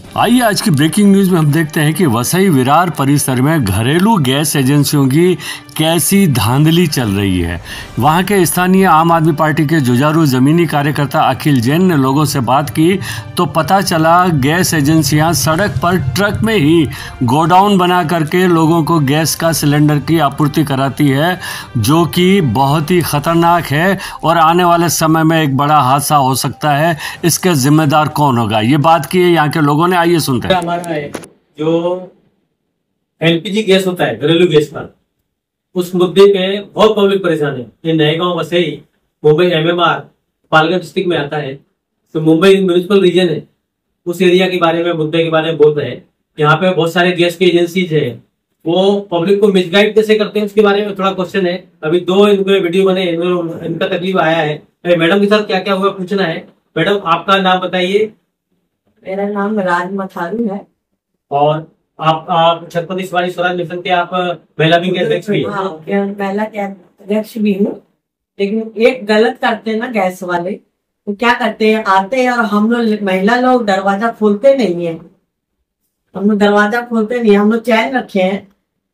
आइए आज की ब्रेकिंग न्यूज में हम देखते हैं कि वसई विरार परिसर में घरेलू गैस एजेंसियों की कैसी धांधली चल रही है। वहां के स्थानीय आम आदमी पार्टी के जुझारू जमीनी कार्यकर्ता अखिल जैन ने लोगों से बात की तो पता चला गैस एजेंसियां सड़क पर ट्रक में ही गोडाउन बना करके लोगों को गैस का सिलेंडर की आपूर्ति कराती है, जो कि बहुत ही खतरनाक है और आने वाले समय में एक बड़ा हादसा हो सकता है। इसके जिम्मेदार कौन होगा, ये बात की है यहाँ के लोगों ने। आइए सुनते हैं। हमारा है जो एलपीजी गैस होता है घरेलू गैस का, उस मुद्दे पे बहुत पब्लिक परेशान है। ये नए गांव वसई मुंबई एमएमआर पालघर डिस्ट्रिक्ट में आता है, तो मुंबई म्यूनिसिपल रीजन है, उस एरिया के बारे में मुद्दे के बारे में बोल रहे हैं। यहाँ पे बहुत सारे गैस की एजेंसीज है, वो पब्लिक को मिसगाइड कैसे करते हैं उसके बारे में थोड़ा क्वेश्चन है। अभी 2 इनके वीडियो बने, इनका तकलीफ आया है। मैडम के साथ क्या क्या हुआ पूछना है। मैडम आपका नाम बताइए। मेरा नाम राज मथारू है और आप छत्रपति शिवाजी स्वराज मिशन के आप महिला विंग के अध्यक्ष भी हैं। महिला के अध्यक्ष भी हूँ, लेकिन एक गलत करते हैं ना गैस वाले। तो क्या करते हैं, आते हैं और हम लोग महिला लोग दरवाजा खोलते नहीं है। हम लोग दरवाजा खोलते नहीं, हम लोग चैन रखे हैं,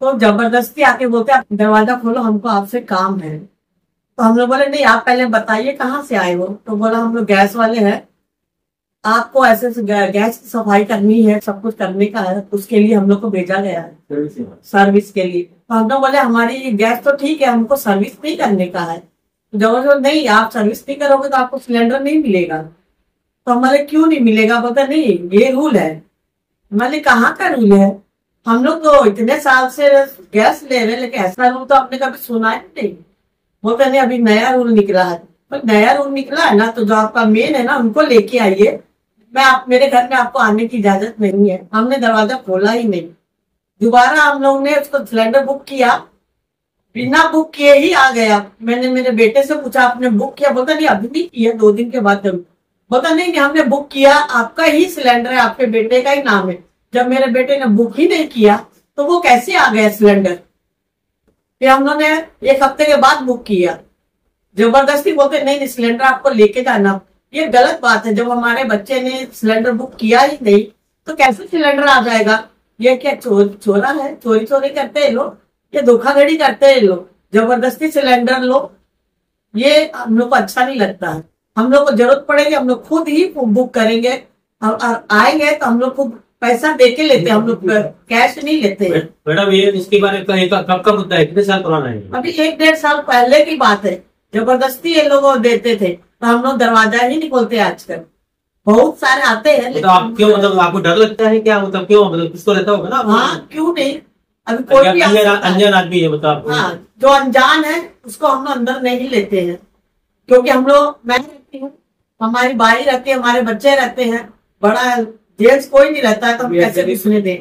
तो जबरदस्ती आके बोलते हैं दरवाजा खोलो, हमको आपसे काम है। तो हम लोग बोले नहीं, आप पहले बताइए कहाँ से आए हो। तो बोला हम लोग गैस वाले हैं, आपको ऐसे गैस की सफाई करनी है, सब कुछ करने का है, उसके लिए हम लोग को भेजा गया है सर्विस के लिए। तो हम लोग बोले हमारी गैस तो ठीक है, हमको सर्विस नहीं करने का है। जबरदस्त नहीं, आप सर्विस नहीं करोगे तो आपको सिलेंडर नहीं मिलेगा। तो हम बोले क्यों नहीं मिलेगा, बोलते नहीं ये रूल है। मैंने कहाँ का रूल है, हम लोग तो इतने साल से गैस ले रहे, लेकिन ऐसा रूल तो आपने कभी सुना है नहीं। बोलते नहीं अभी नया रूल निकला है। पर नया रूल निकला है ना, तो जो आपका मेन है ना उनको लेके आइए। मेरे घर में आपको आने की इजाजत नहीं है। हमने दरवाजा खोला ही नहीं। दोबारा हम लोग ने उसको सिलेंडर बुक किया, बिना बुक किए ही आ गया। मैंने मेरे बेटे से पूछा आपने बुक किया, बोलता नहीं अभी नहीं किया, 2 दिन के बाद। बोलता नहीं हमने बुक किया, आपका ही सिलेंडर है, आपके बेटे का ही नाम है। जब मेरे बेटे ने बुक ही नहीं किया तो वो कैसे आ गया सिलेंडर। फिर हम लोग ने 1 हफ्ते के बाद बुक किया। जबरदस्ती बोलते नहीं सिलेंडर आपको लेके जाना। ये गलत बात है। जब हमारे बच्चे ने सिलेंडर बुक किया ही नहीं तो कैसे सिलेंडर आ जाएगा। ये क्या चोरा है, चोरी करते हैं लोग, ये धोखाधड़ी करते हैं लोग, जबरदस्ती सिलेंडर लो। ये हम लोग को अच्छा नहीं लगता है। हम लोग को जरूरत पड़ेगी हम लोग खुद ही बुक करेंगे, और आएंगे तो हम लोग खुद पैसा दे के लेते हैं, हम लोग कैश नहीं लेते। मैडम ये इसके बारे में कब का मुद्दा है, कितने साल पुराना है? अभी 1-1.5 साल पहले की बात है। जबरदस्ती ये लोग देते थे, तो हम लोग दरवाजा ही नहीं खोलते। आजकल बहुत सारे आते हैं। तो आप क्यों, मतलब आपको डर लगता है क्या, मतलब क्यों, मतलब कुछ तो रहता होगा ना। हाँ क्यों नहीं, अभी कोई भी अनजान आदमी है, मतलब हाँ जो अनजान है उसको हम लोग अंदर नहीं लेते हैं। क्योंकि हम लोग, मैं रहती हूँ, हमारी भाई रहती है, हमारे बच्चे रहते हैं, बड़ा जेंट्स कोई नहीं रहता है, तो हम कैसे घुसने दें।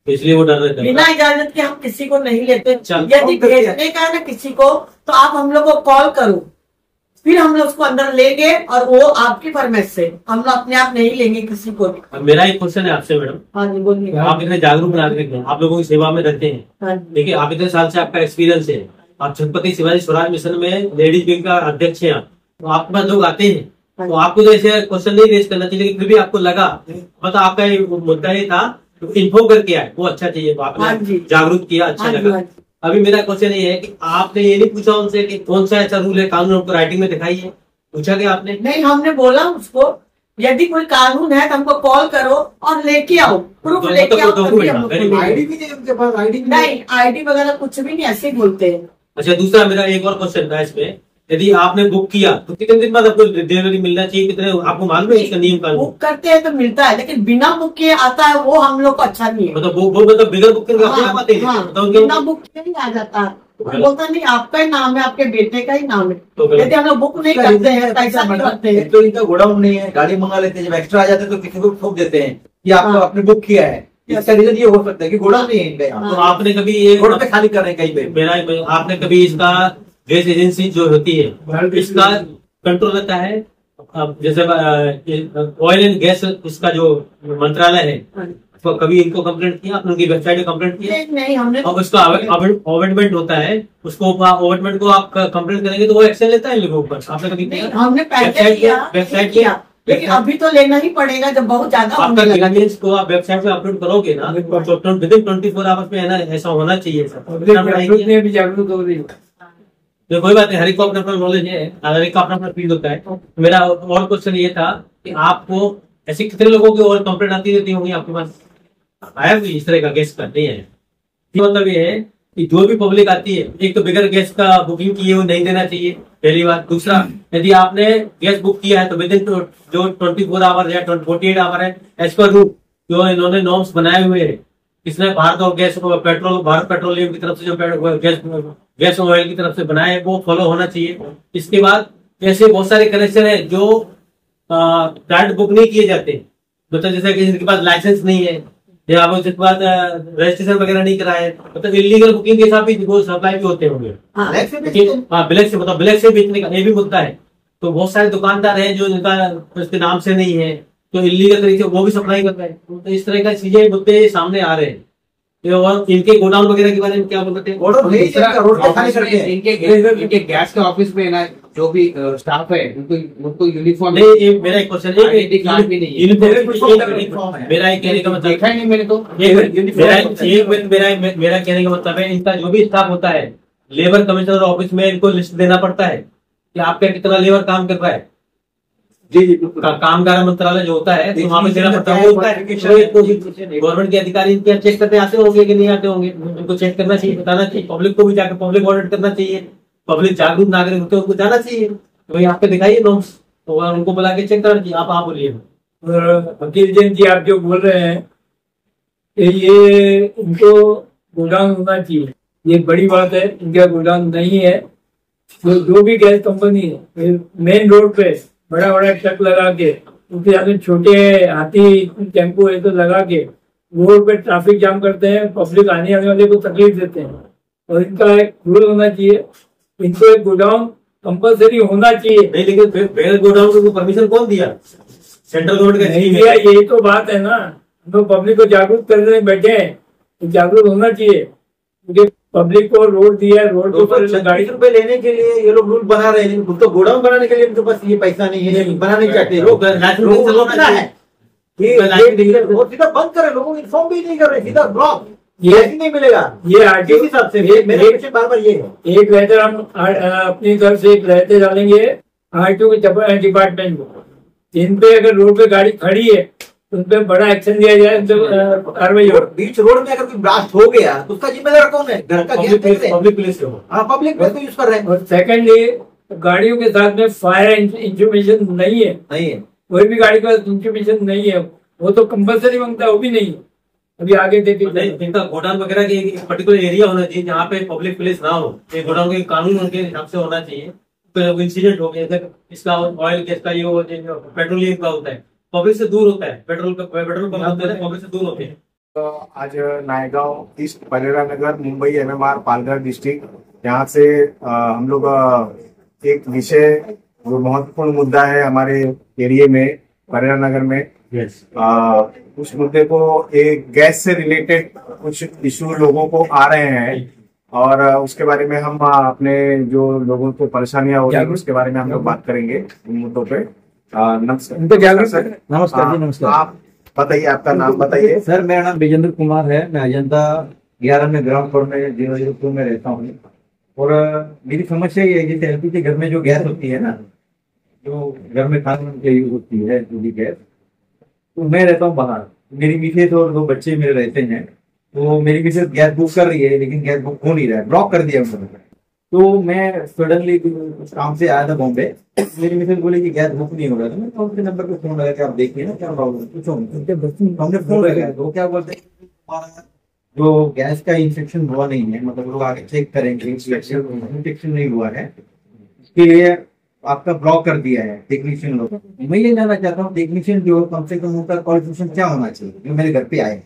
इसलिए वो डर रहता है। बिना इजाजत के हम किसी को नहीं लेते। यदि भेजने का है ना किसी को, तो आप हम लोग को कॉल करो, फिर हम लोग उसको अंदर लेंगे, और वो आपकी फरमाइश से, हम लोग अपने आप नहीं लेंगे किसी को भी। मेरा एक क्वेश्चन है आपसे मैडम। हाँ जी बोलिए। आप इतने जागरूक नागरिक हैं, आप लोगों की सेवा में रहते हैं। हाँ देखिए आप इतने साल से आपका एक्सपीरियंस है, आप छत्रपति शिवाजी स्वराज मिशन में लेडीज विंग का अध्यक्ष हैं, तो आपके पास लोग आते हैं, तो आपको तो ऐसे क्वेश्चन नहीं रेज करना चाहिए, लेकिन फिर भी आपको लगा, मतलब आपका मुद्दा ये था इन्फॉर्म करके आए, वो अच्छा चाहिए, आपने जागरूक किया, अच्छा लगा। अभी मेरा क्वेश्चन ये है कि आपने ये नहीं पूछा उनसे कि कौन सा ऐसा रूल है, कानून हमको राइटिंग में दिखाइए, पूछा क्या आपने? नहीं, हमने बोला उसको यदि कोई कानून है तो हमको कॉल करो और लेके आओ, प्रूफ लेके आओ। आईडी भी नहीं उनके पास, आईडी नहीं, आईडी वगैरह कुछ भी नहीं, ऐसे ही बोलते हैं। अच्छा, दूसरा मेरा एक और क्वेश्चन था इसमें, यदि आपने बुक किया तो कितने दिन बाद आपको डिलीवरी मिलना चाहिए, कितने आपको मालूम है इसका नियम कानून? बुक करते हैं तो मिलता है, लेकिन बिना बुक किए आता है वो हम लोग को अच्छा नहीं है। मतलब वो मतलब बिना बुक करके अपने आप आते हैं, बिना बुक किए ही आ जाता है। बोलता नहीं आपका ही नाम है, आपके बेटे का ही नाम है। यदि हम लोग बुक नहीं करते हैं, पैसा नहीं करते हैं, तो इनका गोडाउन नहीं है, गाड़ी मंगा लेते हैं, जब एक्स्ट्रा आ जाते हैं तो किसी को ठोक देते हैं कि आपको आपने बुक किया है। इसका रीजन ये हो सकता है कि गोडाउन नहीं है इनका यहाँ। तो आपने कभी ये गोडाउन पे खाली कर रहे हैं कहीं पे, मेरा आपने कभी इसका गैस एजेंसी जो होती है इसका कंट्रोल रहता है, जैसे ऑयल एंड गैस इसका जो मंत्रालय है, तो कभी इनको कंप्लेंट किया आपने, उनकी वेबसाइट पे कंप्लेंट किया? नहीं हमने। और उसका ओवरमेंट होता है, उसको ओवरमेंट को आप कंप्लेंट करेंगे तो वो एक्शन लेता है इन लोगों पर, आपने कभी किया? हमने पहले वेबसाइट लेकिन अभी तो लेना ही पड़ेगा जब बहुत ज्यादा आपका होने लगा। ग्रीवेंस को आप वेबसाइट पे अपलोड करोगे ना, तो विद इन 24 आवर्स में है ना, ऐसा होना चाहिए सर। भी जागरूक हो रही है। तो कोई बात नहीं, हर एक को अपना अपना नॉलेज है, हर एक का अपना अपना फील्ड होता है। तो मेरा और क्वेश्चन ये था कि आपको ऐसे कितने लोगों की और कंप्लेंट आती रहती होंगी आपके पास, आया कोई इस तरह का गैस का? नहीं है। मतलब ये है कि जो भी पब्लिक आती है, एक तो बिगर गैस का बुकिंग की है वो नहीं देना चाहिए, पहली बात। दूसरा, यदि आपने गैस बुक किया है तो विद इन जो 24 आवर या 48 आवर है, एज पर रूल जो इन्होंने नॉर्म्स बनाए हुए हैं, इसने भारत और गैस भारत पेट्रोलियम की तरफ से जो गैस ऑयल की तरफ से बनाए हैं वो फॉलो होना चाहिए। इसके बाद ऐसे बहुत सारे कनेक्शन है जो कार्ड बुक नहीं किए जाते, मतलब जैसे कि जिनके पास लाइसेंस नहीं है या आप जिसके पास रजिस्ट्रेशन वगैरह नहीं कराए, मतलब इलीगल बुकिंग के हिसाब भी वो सप्लाई भी होते होंगे। ब्लैक से बेचते हैं। हाँ, ब्लैक से, मतलब ब्लैक से बेचने का ये भी मुद्दा है। तो बहुत सारे दुकानदार हैं जो जिनका उसके नाम से नहीं है, तो इलीगल तरीके से वो भी सप्लाई कर रहे हैं। तो इस तरह का चीजें मुद्दे सामने आ रहे हैं। और इनके गोडाउन वगैरह के बारे में क्या बोलते हैं? ऑर्डर नहीं दूसरा, है, रोड पे खाली ऑफिस में करते हैं। इनके गैस के ऑफिस में ना जो भी स्टाफ है उनको यूनिफॉर्म नहीं, ये मेरा एक क्वेश्चन आईडेंटिटी कार्ड भी नहीं है। मेरा एक कहने का मतलब देखा ही नहीं मैंने तो। मेरा कहने का मतलब है, इनका जो भी स्टाफ होता है लेबर कमिश्नर ऑफिस में इनको लिस्ट देना पड़ता है कि आपका कितना लेबर काम कर रहा है। जी कामगार मंत्रालय जो होता है तो वहाँ पे देना पड़ता है, वो होता है। गवर्नमेंट के अधिकारी इनके चेक करने आते होंगे कि नहीं आते होंगे, उनको चेक करना चाहिए, बताना चाहिए पब्लिक को भी, जाकर पब्लिक ऑडिट करना चाहिए। पब्लिक जागरूक नागरिक होते हैं, उनको जाना चाहिए तो भाई यहाँ पे दिखाइए नॉर्म्स, तो उनको बुला के चेक करना चाहिए। आप बोलिए। वकील जैन जी, आप जो बोल रहे हैं कि ये इनको गोडाउन होना चाहिए, ये बड़ी बात है। इनका गोडाउन नहीं है। तो जो भी गैस कंपनी है मेन रोड पे बड़ा बड़ा ट्रक लगा के, उनके साथ छोटे हाथी टेम्पो है तो लगा के रोड पे ट्रैफिक जाम करते हैं, पब्लिक आने वाले को तकलीफ देते हैं। और इनका एक रूल होना चाहिए, इनको एक गोडाउन कंपलसरी होना चाहिए। नहीं, लेकिन बगैर गोडाउन को परमिशन कौन दिया? सेंट्रल गवर्नमेंट का नहीं दिया, यही तो बात है ना। हम तो पब्लिक को जागरूक करने बैठे हैं, तो जागरूक होना चाहिए, क्योंकि पब्लिक को रोड दिया है, रोड के ऊपर गाड़ी 36 रुपए लेने के लिए ये लोग रूल बना रहे हैं, तो गोडाउन बनाने के लिए इनके पास ये पैसा नहीं है, बना नहीं चाहते लोग। रोकना है वो सीधा बंद करे, लोगों को इन्फॉर्म भी नहीं कर रहे, सीधा ब्लॉक, ये नहीं मिलेगा। ये किस आरटीओ हिसाब से मेरे क्वेश्चन बार ये है। एक लेटर हम अपनी तरफ से एक लेटर डालेंगे आरटीओ के डिपार्टमेंट को, इन पे अगर रोड पे गाड़ी खड़ी है तो उन पे बड़ा एक्शन लिया जाए, तो कार्रवाई हो। बीच रोड में अगर कोई ब्लास्ट हो गया तो उसका जिम्मेदार कौन है? घर का गैस कैसे? पब्लिक पुलिस हो। हाँ, पब्लिक प्लेस को यूज कर रहे हैं। और सेकेंडली, गाड़ियों के साथ में फायर इंफॉर्मेशन नहीं है, नहीं है कोई भी गाड़ी का इंफॉर्मेशन नहीं है, वो तो कंपलसरी मांगता है, वो भी नहीं है। अभी आगे देखिए, इनका गोडाउन वगैरह की एक पर्टिकुलर एरिया होना चाहिए जहाँ पे पब्लिक प्लेस ना हो। ये गोडाउन के कानून उनके हिसाब से होना चाहिए। तो इंसिडेंट हो गया, इसका ऑयल गैस का, ये पेट्रोलियम का होता है, पब्लिक से दूर होता है। पेट्रोल पंप होते हैं, पब्लिक से दूर होते हैं। तो आज नायगांव ईस्ट परेरा नगर मुंबई MMR पालघर डिस्ट्रिक्ट, यहाँ से हम लोग एक विषय जो महत्वपूर्ण मुद्दा है हमारे एरिया में परेरा नगर में, उस मुद्दे को एक गैस से रिलेटेड कुछ इशू लोगों को आ रहे हैं और उसके बारे में हम अपने जो लोगों को परेशानियां हो रही है उसके बारे में हम लोग बात करेंगे इन मुद्दों पे। नमस्कार सर। नमस्कार जी, नमस्कार। आप बताइए, आपका नाम बताइए। सर, मेरा नाम विजेंद्र कुमार है। मैं अजंता 11 में ग्राउंड फ्लोर में 002 में रहता हूँ। और मेरी समस्या ये है, जैसे LPG घर में जो गैस होती है ना, जो घर में खाने के यूज होती है LPG गैस, तो मैं रहता हूँ बाहर, मेरी मिसेज और 2 बच्चे मेरे रहते हैं। तो मेरी मिसेज गैस बुक कर रही है, लेकिन गैस बुक हो नहीं रहा है, ब्लॉक कर दिया उन्होंने। तो मैं सडनली काम से आया था बॉम्बे, मेरी मिसेज बोली कि गैस बुक नहीं हो रहा था। मैं उनके नंबर पे फोन लगा के आप देखिए ना क्या प्रॉब्लम है, पूछो। हमने फोन लगाया तो क्या बोलते हैं, हमारा जो गैस का इंफेक्शन हुआ नहीं है, मतलब लोग आगे चेक करेंगे, इंफेक्शन नहीं हुआ है, इसके लिए आपका ब्लॉक कर दिया है टेक्नीशियन लोग। मैं ये जानना चाहता हूँ, टेक्नीशियन जो कम से कम उनका क्वालिफिकेशन क्या होना चाहिए जो मेरे घर पे आए।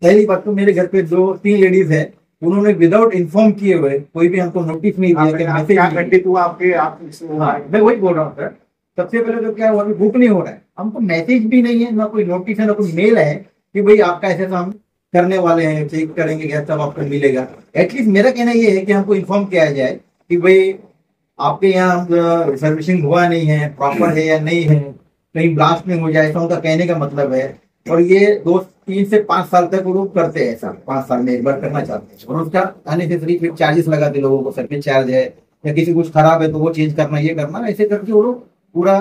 पहली बात तो मेरे घर पे 2-3 लेडीज है, उन्होंने विदाउट इन्फॉर्म किए हुए कोई भी हमको नोटिस नहीं दिया। मैं वही बोल रहा हूँ सर, सबसे पहले तो क्या हुआ, अभी बुक नहीं हो रहा है, हमको मैसेज भी नहीं है, ना कोई नोटिस है, ना कोई मेल है कि भाई आपका ऐसे काम करने वाले हैं, चेक करेंगे गैस तब आपको मिलेगा। एटलीस्ट मेरा कहना ये है कि हमको इन्फॉर्म किया जाए कि भाई आपके यहाँ सर्विसिंग हुआ नहीं है, प्रॉपर है या नहीं है, कहीं ब्लास्ट नहीं हो जाए, ऐसा उनका कहने का मतलब है। और ये 2 3 से 5 साल तक वो लोग करते हैं ऐसा, 5 साल में एक बार करना चाहते हैं। और उसका अननेसेसरी फिर चार्जेस लगाते लोगों को, सर्विस चार्ज है या किसी कुछ खराब है तो वो चेंज करना, ये करना, ऐसे करके वो लोग पूरा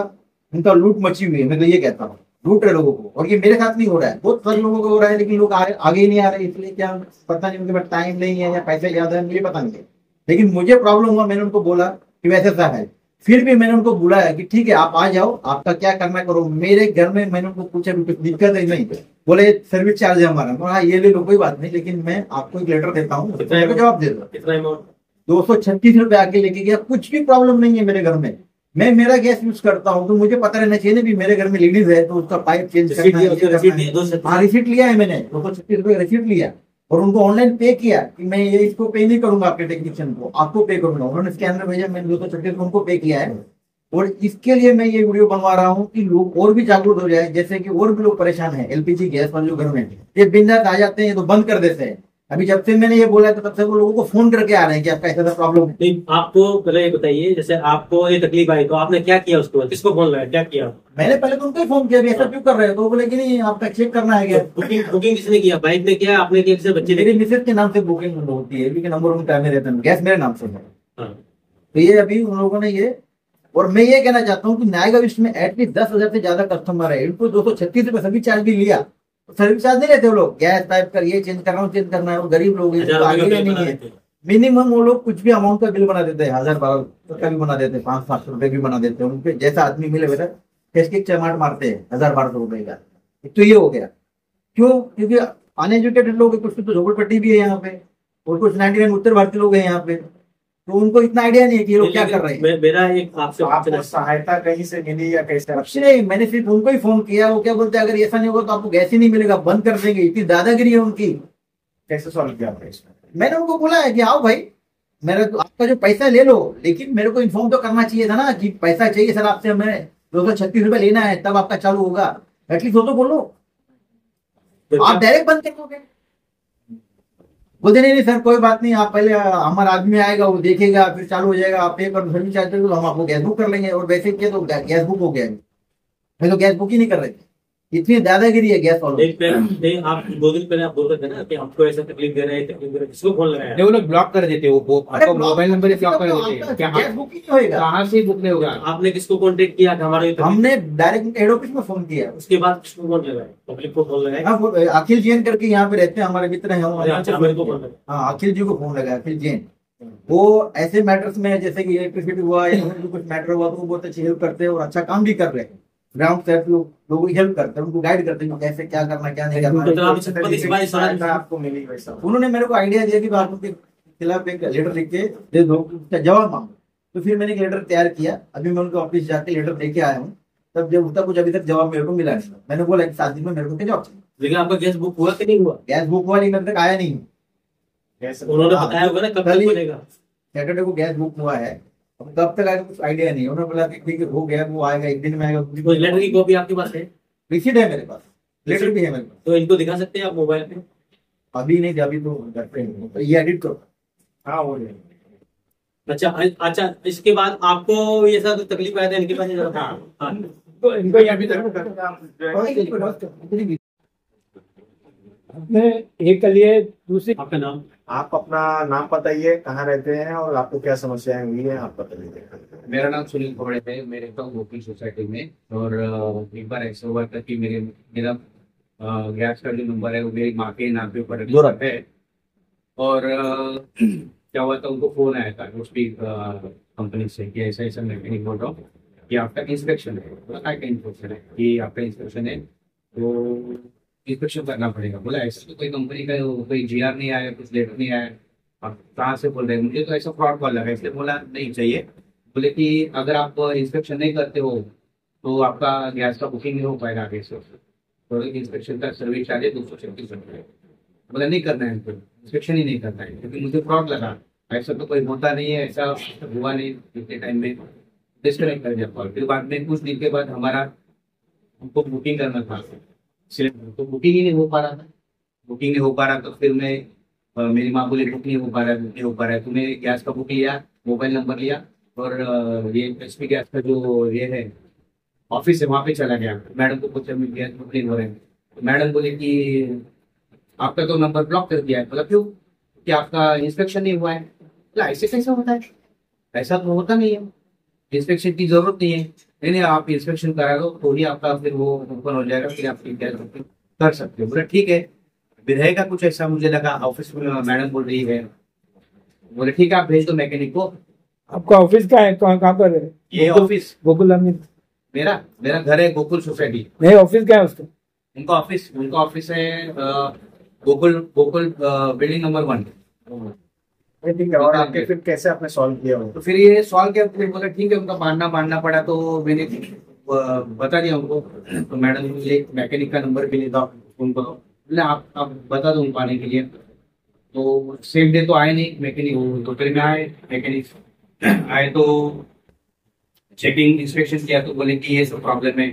उनका लूट मची हुई है। मैं तो ये कहता हूँ लूट रहे लोगों को। और ये मेरे साथ नहीं हो रहा है, बहुत सारे लोगों को हो रहा है, लेकिन लोग आगे ही नहीं आ रहे, इसलिए क्या पता नहीं, उनके पास टाइम नहीं है या पैसे ज्यादा है, मुझे पता नहीं है। लेकिन मुझे प्रॉब्लम हुआ, मैंने उनको बोला कि वैसे सा है, फिर भी मैंने उनको बुलाया कि ठीक है आप आ जाओ, आपका क्या करना है करो मेरे घर में। मैंने उनको पूछा कुछ दिक्कत है नहीं, बोले सर्विस चार्ज है हमारा। हाँ ये ले लो कोई बात नहीं, लेकिन मैं आपको एक लेटर देता हूँ, जवाब दे दो। कितना अमाउंट? 236 रुपए आके लेके गया, कुछ भी प्रॉब्लम नहीं है मेरे घर में। मैं मेरा गैस यूज करता हूँ तो मुझे पता रहना चाहिए ना भी मेरे घर में लेडीज है तो उसका पाइप चेंज करना है। हाँ रिसीट लिया है मैंने, 236 रुपए रिसीट लिया और उनको ऑनलाइन पे किया कि मैं ये इसको पे नहीं करूंगा आपके टेक्नीशियन को, आपको पे करूंगा। उन्होंने स्कैनर भेजा, मैंने 236 उनको पे किया है। और इसके लिए मैं ये वीडियो बनवा रहा हूँ कि लोग और भी जागरूक हो जाए, जैसे कि और भी लोग परेशान हैं एलपीजी गैस वाले जो घर में, ये बिंदास आ जाते हैं, ये तो बंद कर देते हैं। अभी जब से मैंने ये बोला तो तब से वो लोगों को फोन करके आ रहे हैं कि आपका ऐसा प्रॉब्लम है। नहीं, आपको पहले ये बताइए, जैसे आपको ये तकलीफ आई तो आपने क्या किया उसके बाद? किसको फोन लगाया, क्या किया? मैंने पहले तो उनको ही फोन किया, ऐसा क्यों कर रहे हो, तो बोले कि नहीं आपका चेक करना है। बुकिंग बुकिंग किसने किया? बाइक ने किया, आपने किया, किसी बच्चे ने? मेरी मिसेज के नाम से बुकिंग होती है, क्योंकि नंबर उनका में रहता है, गैस मेरे नाम से है। हाँ। तो ये अभी उन लोगों ने ये, और मैं ये कहना चाहता हूँ कि नायगा विश्व में एटलीस्ट 10,000 से ज्यादा कस्टमर है, इनको 236 रुपए सर्विस चार्ज भी लिया, सर्विस चार्ज नहीं लेते वो लोग। गैस पाइप कर ये चेंज करना, चेंज करना है, वो गरीब लोग नहीं है। मिनिमम वो लोग कुछ भी अमाउंट का बिल बना देते हैं, 1000-1200 का भी बना देते हैं, 500-700 रुपए भी बना देते हैं। उनके जैसा आदमी मिले वैसा कैसे चमाट मारते हैं 1000-1200 रुपए का। तो ये हो गया क्यों? क्योंकि अनएजुकेटेड लोग, कुछ तो झोपड़पट्टी भी है यहाँ पे, और कुछ 99 उत्तर भारतीय लोग हैं यहाँ पे, तो उनको इतना आइडिया नहीं है कि ये लोग क्या कर रहे हैं। मेरा एक आपसे आपको सहायता कहीं से मिली या कैसे? कुछ नहीं, मैंने सिर्फ उनको ही फोन किया। वो क्या बोलते हैं, अगर ऐसा नहीं होगा तो आपको गैस ही नहीं मिलेगा, बंद कर देंगे। इतनी दादागिरी है उनकी। कैसे सॉल्व किया आपने इसमें? मैंने उनको बोला है कि आओ भाई, मेरा तो आपका जो पैसा ले लो, लेकिन मेरे को इन्फॉर्म तो करना चाहिए था ना कि पैसा चाहिए सर आपसे, हमें 236 रुपए लेना है, तब आपका चालू होगा। एटलीस्ट वो तो बोलो। आप डायरेक्ट बंद कर दोगे, बोलते नहीं सर कोई बात नहीं, आप पहले हमारा आदमी आएगा, वो देखेगा, फिर चालू हो जाएगा, आप पे कर सर्विस चार्ज तो हम आपको गैस बुक कर लेंगे। और वैसे किया तो गैस बुक हो गया। मैं तो गैस बुक ही नहीं कर रहे थे, इतनी दादागिरी है गैस वालों। नहीं, आप 2 दिन पहले आप बोल रहे थे ना कि आपको ऐसा तकलीफ दे रहे हैं, तकलीफ दे रहे हैं, किसको फोन लगाया? वो लोग ब्लॉक कर देते, वो आपको मोबाइल नंबर ब्लॉक कर देते। क्या गैस बुक ही नहीं होगा, कहाँ से बुक नहीं होगा? आपने किसको कांटेक्ट किया कि हमारे हमने डायरेक्ट हेड ऑफिस में फोन किया। उसके बाद किसको फोन लगाया? पब्लिक को फोन लगाया? हाँ, अखिल जैन करके यहाँ पे रहते हैं, हमारे मित्र हैं। अच्छा, मेरे को फोन लगाया। हाँ, अखिल जी को फोन लगाया, अखिल जैन। वो ऐसे मैटर्स में, जैसे कि इलेक्ट्रिसिटी हुआ या कुछ मैटर हुआ, तो वो बहुत अच्छी हेल्प करते हैं और अच्छा काम भी कर रहे हैं। ग्राउंड सेट लोगों की हेल्प करते हैं, उनको गाइड करते हैं कैसे क्या करना क्या नहीं करना। आपको मिली वैसा? उन्होंने मेरे को आइडिया दिया कि आप उनके खिलाफ एक लेटर लिख के दे दो, उसका जवाब मांगो। तो फिर मैंने एक लेटर तैयार किया, अभी मैं उनके ऑफिस जाके लेटर दे के आया हूँ। तब जब उसका कुछ अभी तक जवाब मेरे को मिला नहीं, मैंने बोला कि 7 दिन में मेरे को जवाब चाहिए। लेकिन आपका गैस बुक हुआ कि नहीं हुआ? गैस बुक हुआ, लेकिन अभी तक आया नहीं। उन्होंने बताया होगा ना कब तक बनेगा? सैटरडे को गैस बुक हुआ है, अब कब तक आएगा कुछ आइडिया नहीं। उन्होंने बोला कि ठीक है हो गया, वो आएगा 1 दिन में आएगा। लेटर की कॉपी आपके पास है? रिसीट है मेरे पास, लेटर भी है मेरे पास। तो इनको दिखा सकते हैं आप मोबाइल पे? अभी नहीं, अभी तो घर पे हूं, तो ये एडिट करो। हाँ वो ले। अच्छा, इसके बाद आपको ये सब तकलीफ आया था इनके पास? हाँ, तो इनको यहाँ भी एक के लिए दूसरी। आपका नाम? आप अपना नाम बताइए, कहाँ रहते हैं और आपको क्या समस्याएं हुई है, आप बता दीजिए। मेरा नाम सुनील खोड़े है, मैं रहता हूँ गोकुल सोसाइटी में। और एक बार ऐसा हुआ था कि मेरा गैस का जो नंबर है वो मेरी माँ के नाम पे ऊपर है। और क्या हुआ था, उनको फोन आया था उसकी कंपनी से कि ऐसा ऐसा मैकेनिक बोल रहा हूँ कि आपका इंस्पेक्शन है। बोला क्या इंस्पेक्शन है? कि आपका इंस्पेक्शन है तो इंस्पेक्शन करना पड़ेगा। बोला ऐसा तो कोई कंपनी का कोई GR नहीं आया, कुछ लेटर नहीं आया, आप कहाँ से बोल रहे हैं? मुझे तो ऐसा फ्रॉड कॉल लगा, इसलिए बोला नहीं चाहिए। बोले कि अगर आप इंस्पेक्शन नहीं करते हो तो आपका गैस का बुकिंग नहीं हो पाएगा आगे से। तो इंस्पेक्शन का सर्विस चार्ज है 236 रुपये। बोला नहीं करना है, इंस्पेक्शन ही नहीं करना है, क्योंकि मुझे फ्रॉड लगा। ऐसा तो कोई होता नहीं है, ऐसा हुआ नहीं इतने टाइम में। डिस्कनेक्ट कर दिया कॉल। फिर बाद में कुछ दिन के बाद हमको बुकिंग करना था सिलेंडर, तो बुकिंग ही नहीं हो पा रहा था। बुकिंग नहीं हो पा रहा तो फिर मेरी माँ बोली बुक नहीं हो पा रहा है, बुक नहीं हो पा रहा है। तो मैं गैस का बुक लिया, मोबाइल नंबर लिया और ये HP गैस का जो ये है ऑफिस है वहां पे चला गया, मैडम को पूछा मिल गया कंप्लेन हो रहे हैं, मैडम बोले कि आपका तो नंबर ब्लॉक कर दिया है। बोला क्यों, कि आपका इंस्पेक्शन नहीं हुआ है। बोला ऐसे कैसे होता है, ऐसा तो होता नहीं है, इंस्पेक्शन की जरूरत नहीं है। नहीं आप इंस्पेक्शन करा दो तो ही आपका फिर वो ओपन हो जाएगा, फिर आप गैस कर सकते हो। बोला ठीक है, विधेयक का कुछ ऐसा मुझे लगा, ऑफिस में मैडम बोल रही है। बोले ठीक है आप भेज दो मैकेनिक को। आपका ऑफिस क्या है, कहाँ पर है? ये ऑफिस गोकुल अमित मेरा घर है गोकुल सोसाइटी। नहीं, ऑफिस क्या है उसका? उनका ऑफिस है गोकुल बिल्डिंग नंबर 1। ठीक है, और आपके फिर कैसे आपने सॉल्व किया वो? तो फिर ये सॉल्व किया, फिर बोला ठीक है, उनका मानना पड़ा, तो मैंने बता दिया उनको। तो मैडम ने मुझे मैकेनिक का नंबर भी देता उनको, बोले आप बता दो उनको आने के लिए। तो सेम डे तो आए नहीं मैकेनिक, तो फिर में आए मैकेनिक आए तो चेकिंग इंस्पेक्शन किया, तो बोले कि ये सब प्रॉब्लम है।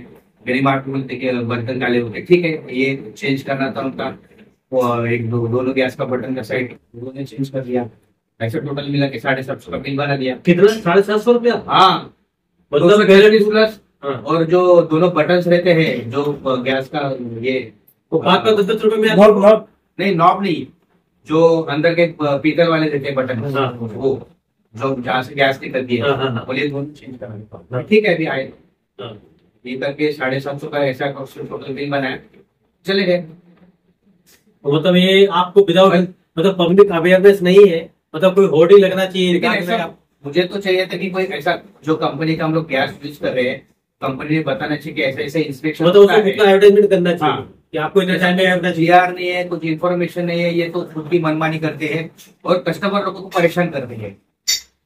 मेरी मार्क बोलते कि बर्तन डाले होते, ठीक है ये चेंज करना था उनका, वो एक दोनों गैस का बटन का साइड उन्होंने चेंज कर दिया। ऐसे टोटल मिला के 750 का बिल बना दिया। कितना? 750 रुपया? हाँ, मतलब प्लस और जो दोनों बटन रहते हैं जो गैस का ये वो 510 रुपए में नहीं, नॉब नहीं, जो अंदर के पीतल वाले रहते हैं बटन, वो जो जहाँ से गैस निकलती है, बोलिए दोनों चेंज करना। ठीक है, अभी आए ये करके 750 का ऐसा टोटल बिल बनाया, चले गए। मतलब ये आपको विदाउट मतलब पब्लिक अवेयरनेस नहीं है, मतलब कोई होर्डिंग लगना चाहिए। मुझे तो चाहिए था कि कोई ऐसा जो कंपनी का हम लोग गैस यूज कर रहे हैं, कंपनी ने बताना चाहिए कि ऐसे ऐसे इंस्पेक्शन मतलब उसको एडवर्टाइजमेंट करना चाहिए कि आपको जीआर नहीं है, कुछ इन्फॉर्मेशन नहीं है, ये तो खुद की मनमानी करते हैं और कस्टमर लोगों को परेशान करते हैं,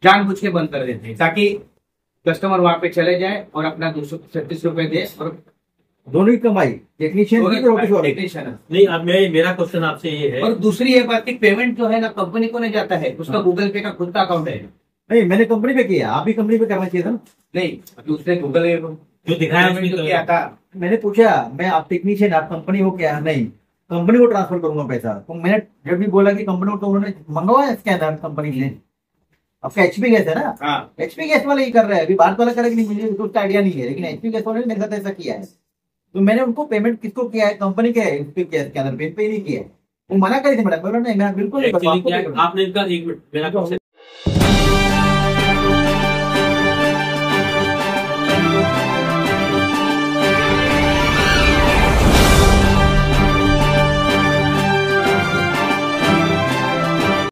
जानबूझ के बंद कर देते हैं ताकि कस्टमर वहां पे चले जाए और अपना 236 रुपए दे और दोनों ही कमाई, टेक्नीशियन नहीं। अब मेरा क्वेश्चन आपसे ये है, और दूसरी ये बात कि पेमेंट जो है ना कंपनी को नहीं जाता है, उसका गूगल पे का खुद का अकाउंट है। नहीं, मैंने कंपनी पे किया, आप भी कंपनी पे करना चाहिए था ना। नहीं, उसने गूगल जो दिखाया जो किया था, मैंने पूछा, मैं आप टेक्नीशियन, आप कंपनी हो क्या? नहीं, कंपनी को ट्रांसफर करूंगा पैसा। तो मैंने जब भी बोला कि कंपनी को, तो उन्होंने मंगवाया स्कैनर कंपनी ने। आपका एचपी गैस है ना, एचपी गैस वाले ही कर रहे हैं, अभी बात वाला करेगा नहीं, मुझे उसका आइडिया नहीं है, लेकिन एचपी गैस वाले ने मेरे साथ ऐसा किया है। तो मैंने उनको पेमेंट किसको किया है, कंपनी के स्कैनर पे नहीं किया है। वो मना कर थे मैडम, बोला नहीं मैं बिल्कुल नहीं, आपने इनका एक मिनट मेरा